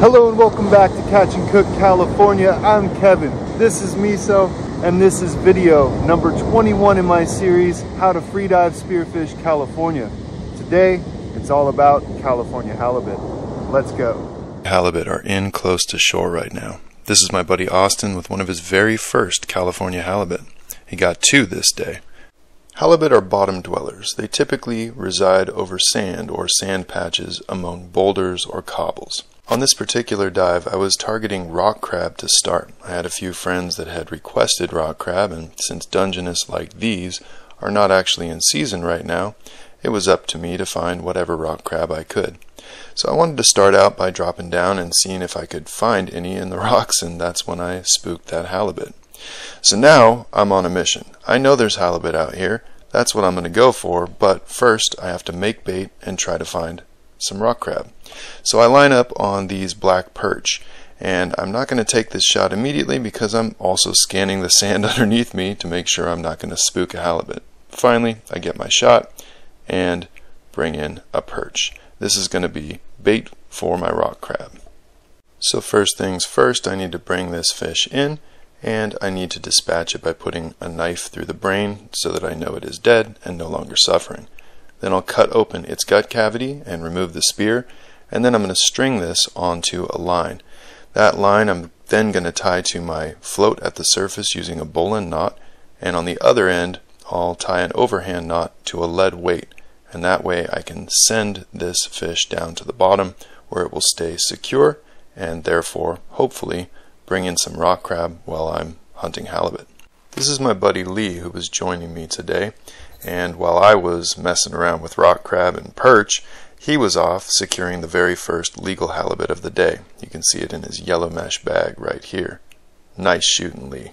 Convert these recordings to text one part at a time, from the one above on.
Hello and welcome back to Catch and Cook California. I'm Kevin, this is Miso, and this is video number 21 in my series, How to Freedive Spearfish California. Today, it's all about California halibut. Let's go. Halibut are in close to shore right now. This is my buddy Austin with one of his very first California halibut. He got 2 this day. Halibut are bottom dwellers. They typically reside over sand or sand patches among boulders or cobbles. On this particular dive, I was targeting rock crab to start. I had a few friends that had requested rock crab, and since Dungeness like these are not actually in season right now, it was up to me to find whatever rock crab I could. So I wanted to start out by dropping down and seeing if I could find any in the rocks, and that's when I spooked that halibut. So now I'm on a mission. I know there's halibut out here. That's what I'm going to go for, but first I have to make bait and try to find some rock crab. So I line up on these black perch, and I'm not going to take this shot immediately because I'm also scanning the sand underneath me to make sure I'm not going to spook a halibut. Finally, I get my shot and bring in a perch. This is going to be bait for my rock crab. So first things first, I need to bring this fish in, and I need to dispatch it by putting a knife through the brain so that I know it is dead and no longer suffering. Then I'll cut open its gut cavity and remove the spear, and then I'm going to string this onto a line. That line I'm then going to tie to my float at the surface using a bowline knot, and on the other end I'll tie an overhand knot to a lead weight, and that way I can send this fish down to the bottom where it will stay secure and therefore hopefully bring in some rock crab while I'm hunting halibut. This is my buddy Lee who was joining me today, and while I was messing around with rock crab and perch, he was off securing the very first legal halibut of the day. You can see it in his yellow mesh bag right here. Nice shooting, Lee.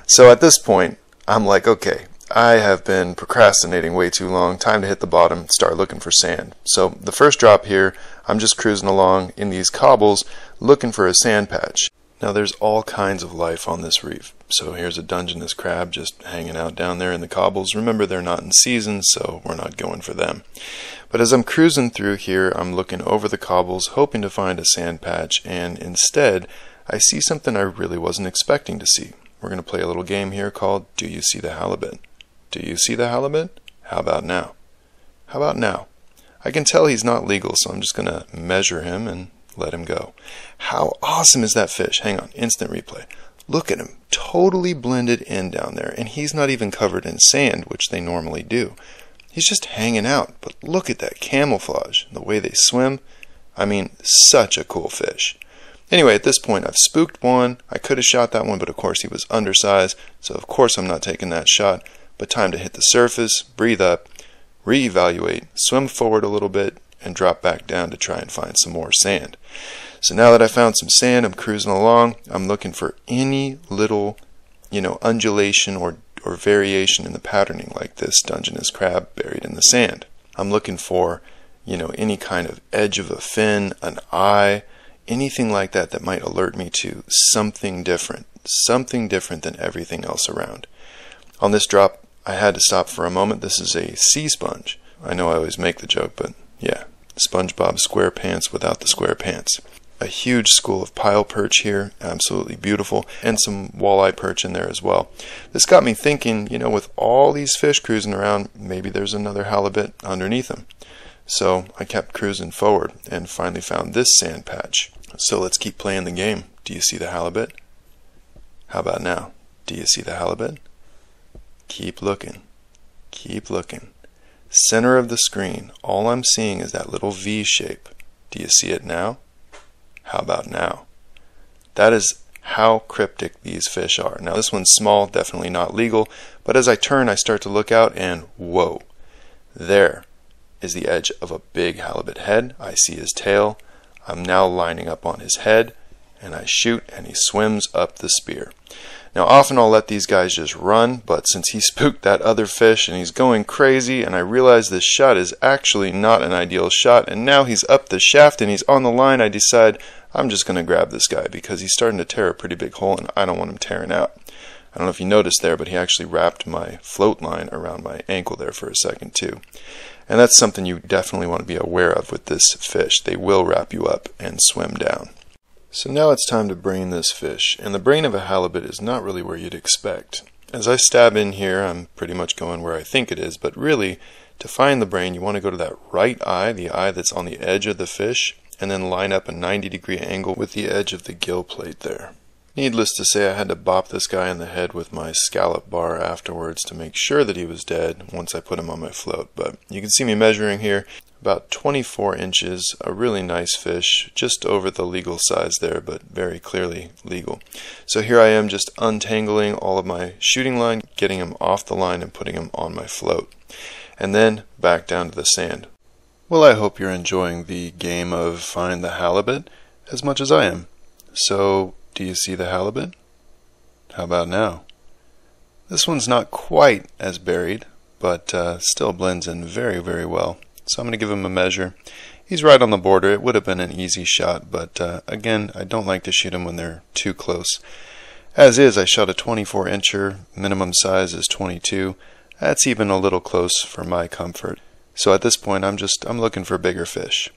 So at this point, I'm like, okay, I have been procrastinating way too long. Time to hit the bottom, start looking for sand. So the first drop here, I'm just cruising along in these cobbles looking for a sand patch. Now there's all kinds of life on this reef. So here's a Dungeness crab just hanging out down there in the cobbles. Remember, they're not in season, so we're not going for them. But as I'm cruising through here, I'm looking over the cobbles, hoping to find a sand patch, and instead, I see something I really wasn't expecting to see. We're going to play a little game here called Do You See the Halibut? Do you see the halibut? How about now? How about now? I can tell he's not legal, so I'm just going to measure him and let him go. How awesome is that fish? Hang on, instant replay. Look at him, totally blended in down there, and he's not even covered in sand, which they normally do. He's just hanging out, but look at that camouflage, the way they swim. I mean, such a cool fish. Anyway, at this point, I've spooked one. I could have shot that one, but of course he was undersized, so of course I'm not taking that shot. But time to hit the surface, breathe up, reevaluate, swim forward a little bit, and drop back down to try and find some more sand. So now that I found some sand, I'm cruising along. I'm looking for any little, undulation or variation in the patterning, like this Dungeness crab buried in the sand. I'm looking for, any kind of edge of a fin, an eye, anything like that that might alert me to something different than everything else around. On this drop, I had to stop for a moment. This is a sea sponge. I know I always make the joke, but yeah, SpongeBob SquarePants without the square pants. A huge school of pile perch here, absolutely beautiful, and some walleye perch in there as well. This got me thinking, with all these fish cruising around, maybe there's another halibut underneath them. So I kept cruising forward and finally found this sand patch. So let's keep playing the game. Do you see the halibut? How about now? Do you see the halibut? Keep looking. Keep looking. Center of the screen, all I'm seeing is that little V shape. Do you see it now? How about now? That is how cryptic these fish are. Now this one's small, definitely not legal, but as I turn I start to look out and whoa, there is the edge of a big halibut head. I see his tail. I'm now lining up on his head and I shoot and he swims up the spear. Now often I'll let these guys just run, but since he spooked that other fish and he's going crazy and I realize this shot is actually not an ideal shot and now he's up the shaft and he's on the line, I decide I'm just going to grab this guy because he's starting to tear a pretty big hole and I don't want him tearing out. I don't know if you noticed there, but he actually wrapped my float line around my ankle there for a second too. And that's something you definitely want to be aware of with this fish. They will wrap you up and swim down. So now it's time to brain this fish, and the brain of a halibut is not really where you'd expect. As I stab in here, I'm pretty much going where I think it is, but really, to find the brain, you want to go to that right eye, the eye that's on the edge of the fish, and then line up a 90-degree angle with the edge of the gill plate there. Needless to say, I had to bop this guy in the head with my scallop bar afterwards to make sure that he was dead once I put him on my float. But you can see me measuring here, about 24 inches, a really nice fish, just over the legal size there, but very clearly legal. So here I am just untangling all of my shooting line, getting him off the line and putting him on my float. And then back down to the sand. Well, I hope you're enjoying the game of Find the Halibut as much as I am. So, do you see the halibut? How about now? This one's not quite as buried, but still blends in very, very well. So I'm going to give him a measure. He's right on the border. It would have been an easy shot, but again, I don't like to shoot them when they're too close. As is, I shot a 24-incher. Minimum size is 22. That's even a little close for my comfort. So at this point, I'm looking for bigger fish.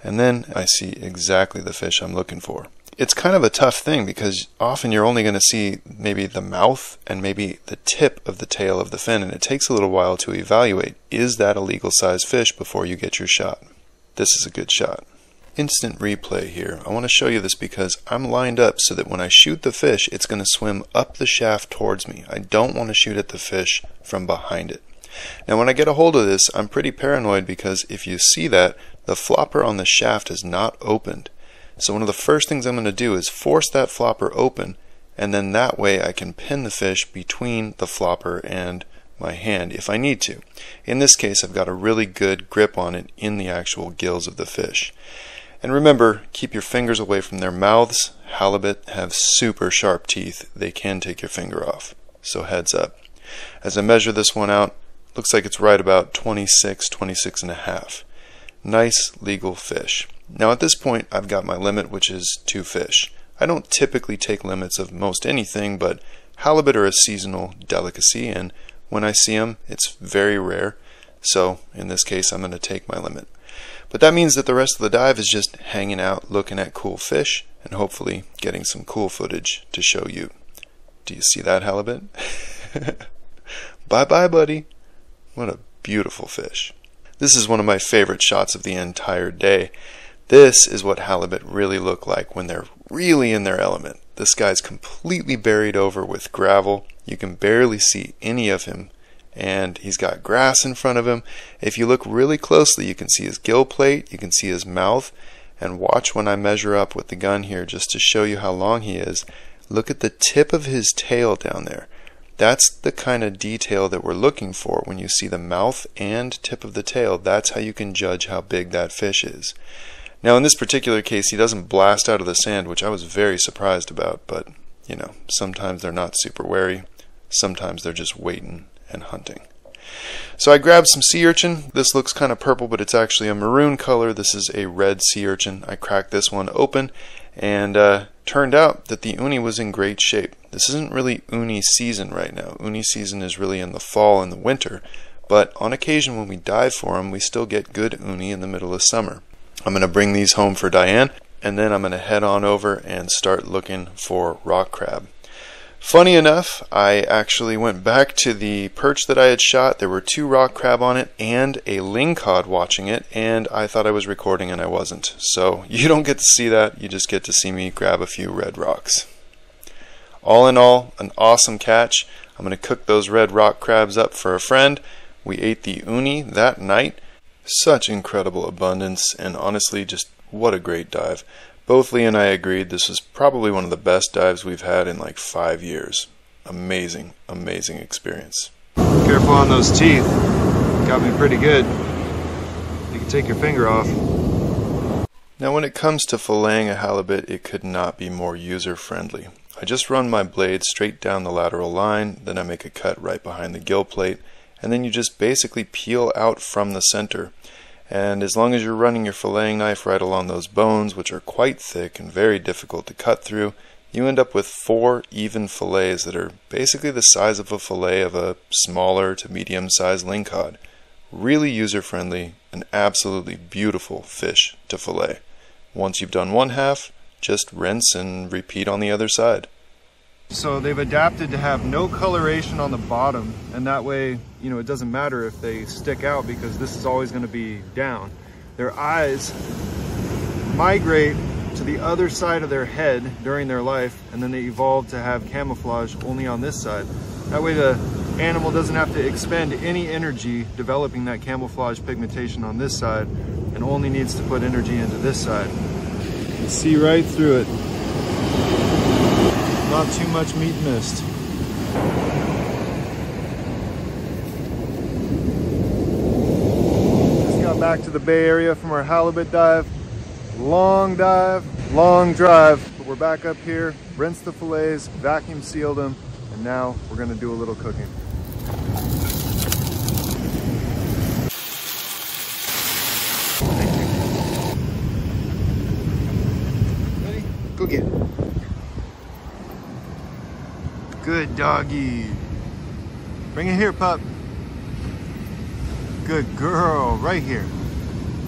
And then I see exactly the fish I'm looking for. It's kind of a tough thing because often you're only going to see maybe the mouth and maybe the tip of the tail of the fin, and it takes a little while to evaluate, is that a legal size fish before you get your shot. This is a good shot. Instant replay here. I want to show you this because I'm lined up so that when I shoot the fish, it's going to swim up the shaft towards me. I don't want to shoot at the fish from behind it. Now when I get a hold of this, I'm pretty paranoid because if you see that, the flopper on the shaft is not opened. So one of the first things I'm going to do is force that flopper open, and then that way I can pin the fish between the flopper and my hand if I need to. In this case, I've got a really good grip on it in the actual gills of the fish. And remember, keep your fingers away from their mouths. Halibut have super sharp teeth. They can take your finger off. So heads up. As I measure this one out, looks like it's right about 26 and a half. Nice legal fish. Now at this point I've got my limit, which is 2 fish. I don't typically take limits of most anything, but halibut are a seasonal delicacy, and when I see them it's very rare, so in this case I'm going to take my limit. But that means that the rest of the dive is just hanging out, looking at cool fish, and hopefully getting some cool footage to show you. Do you see that halibut? Bye bye, buddy. What a beautiful fish. This is one of my favorite shots of the entire day. This is what halibut really look like when they're really in their element. This guy's completely buried over with gravel. You can barely see any of him, and he's got grass in front of him. If you look really closely, you can see his gill plate, you can see his mouth, and watch when I measure up with the gun here just to show you how long he is. Look at the tip of his tail down there. That's the kind of detail that we're looking for when you see the mouth and tip of the tail. That's how you can judge how big that fish is. Now in this particular case, he doesn't blast out of the sand, which I was very surprised about, but you know, sometimes they're not super wary, sometimes they're just waiting and hunting. So I grabbed some sea urchin. This looks kind of purple, but it's actually a maroon color. This is a red sea urchin. I cracked this one open, and turned out that the uni was in great shape. This isn't really uni season right now. Uni season is really in the fall and the winter, but on occasion when we dive for them, we still get good uni in the middle of summer. I'm going to bring these home for Diane, and then I'm going to head on over and start looking for rock crab. Funny enough, I actually went back to the perch that I had shot. There were 2 rock crab on it and a lingcod watching it, and I thought I was recording and I wasn't. So you don't get to see that, you just get to see me grab a few red rocks. All in all, an awesome catch. I'm going to cook those red rock crabs up for a friend. We ate the uni that night. Such incredible abundance, and honestly, just what a great dive. Both Lee and I agreed this was probably one of the best dives we've had in like 5 years. Amazing, amazing experience. Careful on those teeth. Got me pretty good. You can take your finger off. Now when it comes to filleting a halibut, it could not be more user-friendly. I just run my blade straight down the lateral line, then I make a cut right behind the gill plate, and then you just basically peel out from the center. And as long as you're running your filleting knife right along those bones, which are quite thick and very difficult to cut through, you end up with 4 even fillets that are basically the size of a fillet of a smaller to medium-sized lingcod. Really user-friendly and absolutely beautiful fish to fillet. Once you've done one half, just rinse and repeat on the other side. So they've adapted to have no coloration on the bottom, and that way, you know, it doesn't matter if they stick out because this is always going to be down. Their eyes migrate to the other side of their head during their life, and then they evolve to have camouflage only on this side. That way the animal doesn't have to expend any energy developing that camouflage pigmentation on this side, and only needs to put energy into this side. You can see right through it. Not too much meat missed. Just got back to the Bay Area from our halibut dive. Long dive, long drive, but we're back up here, rinsed the fillets, vacuum sealed them, and now we're gonna do a little cooking. Thank you. Ready? Go get it. Good doggy. Bring it here, pup. Good girl, right here.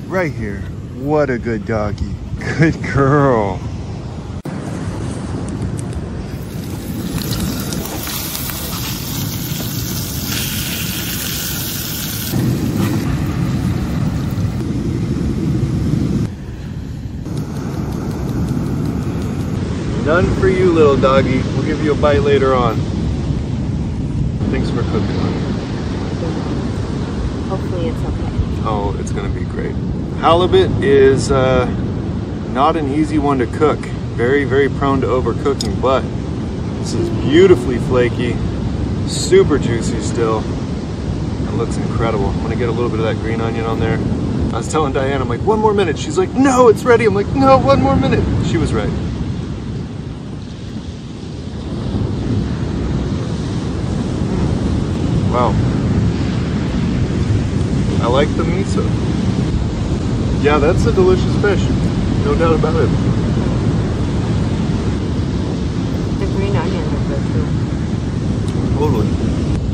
Right here. What a good doggy. Good girl. None for you, little doggy. We'll give you a bite later on. Thanks for cooking. Hopefully it's okay. Oh, it's gonna be great. Halibut is not an easy one to cook. Very, very prone to overcooking, but this is beautifully flaky, super juicy still. It looks incredible. I'm gonna get a little bit of that green onion on there. I was telling Diane, I'm like, 1 more minute. She's like, no, it's ready. I'm like, no, 1 more minute. She was right. Wow. I like the miso. Yeah, that's a delicious fish. No doubt about it. The green onion is good too. Totally.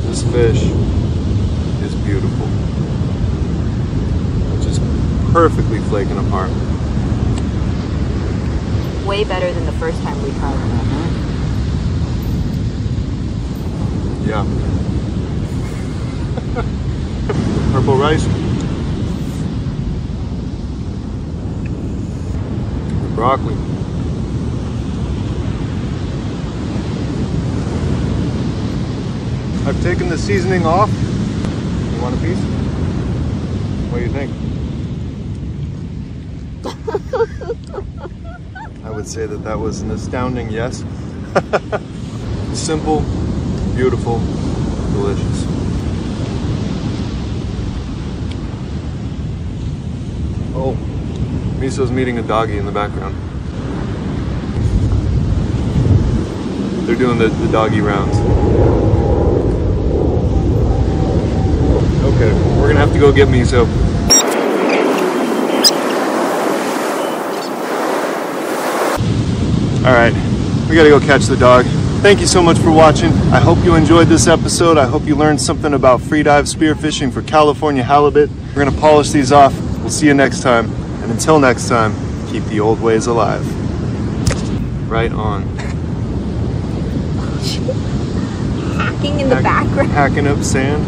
This fish is beautiful. Just perfectly flaking apart. Way better than the first time we tried it. Yeah. Purple rice. Broccoli. I've taken the seasoning off. You want a piece? What do you think? I would say that that was an astounding yes. Simple, beautiful, delicious. Oh, Miso's meeting a doggy in the background. They're doing the doggy rounds. Okay, we're gonna have to go get Miso. All right, we gotta go catch the dog. Thank you so much for watching. I hope you enjoyed this episode. I hope you learned something about freedive spearfishing for California halibut. We're gonna polish these off. We'll see you next time. And until next time, keep the old ways alive. Right on. Hacking in the background. Hacking up sand.